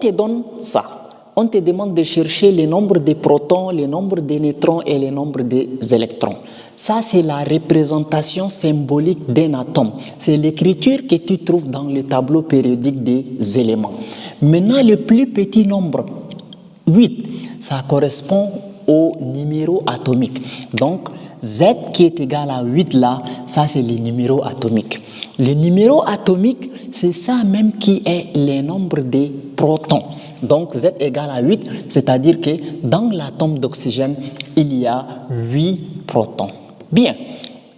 te donne ça. On te demande de chercher le nombre de protons, le nombre de neutrons et le nombre des électrons. Ça, c'est la représentation symbolique d'un atome. C'est l'écriture que tu trouves dans le tableau périodique des éléments. Maintenant, le plus petit nombre, 8, ça correspond au numéro atomique. Donc, Z qui est égal à 8 là, ça c'est le numéro atomique. Le numéro atomique, c'est ça même qui est le nombre des protons. Donc, Z égale à 8, c'est-à-dire que dans l'atome d'oxygène, il y a 8 protons. Bien,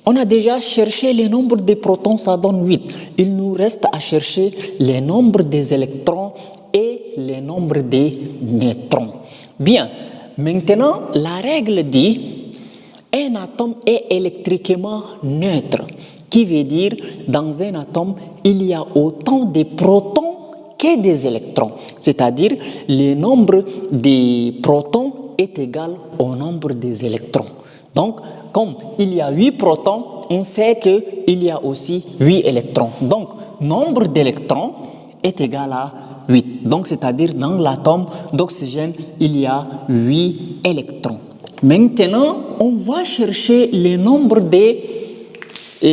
on a déjà cherché le nombre des protons, ça donne 8. Il nous reste à chercher le nombre des électrons et le nombre des neutrons. Bien, maintenant, la règle dit un atome est électriquement neutre, qui veut dire dans un atome, il y a autant de protons que des électrons. C'est-à-dire, le nombre des protons est égal au nombre des électrons. Donc, comme il y a 8 protons, on sait qu'il y a aussi 8 électrons. Donc, nombre d'électrons est égal à 8. Donc, c'est-à-dire, dans l'atome d'oxygène, il y a 8 électrons. Maintenant, on va chercher le nombre des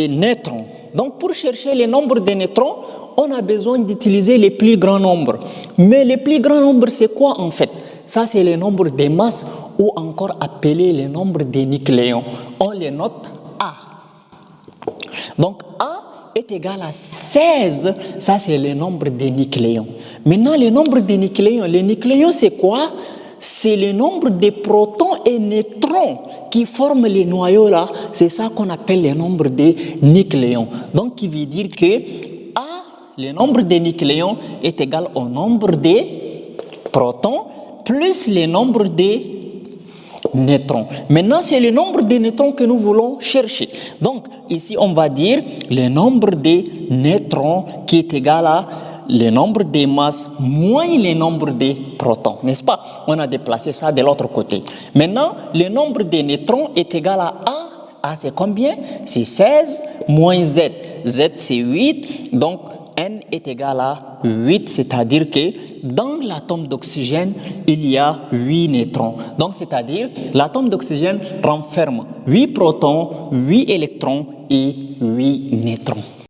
neutrons. Donc, pour chercher le nombre de neutrons, on a besoin d'utiliser les plus grands nombres. Mais les plus grands nombres, c'est quoi en fait? Ça, c'est le nombre des masses ou encore appelé le nombre des nucléons. On les note A. Donc, A est égal à 16. Ça, c'est le nombre des nucléons. Maintenant, le nombre des nucléons. Les nucléons, c'est quoi? C'est le nombre de protons et neutrons qui forment les noyaux là. C'est ça qu'on appelle le nombre de nucléons. Donc, qui veut dire que A, le nombre de nucléons, est égal au nombre de protons plus le nombre de neutrons. Maintenant, c'est le nombre de neutrons que nous voulons chercher. Donc, ici, on va dire le nombre de neutrons qui est égal à le nombre de masses moins le nombre de protons, n'est-ce pas? On a déplacé ça de l'autre côté. Maintenant, le nombre de neutrons est égal à A. A, c'est combien? C'est 16 moins Z. Z, c'est 8. Donc, N est égal à 8, c'est-à-dire que dans l'atome d'oxygène, il y a 8 neutrons. Donc, c'est-à-dire, l'atome d'oxygène renferme 8 protons, 8 électrons et 8 neutrons.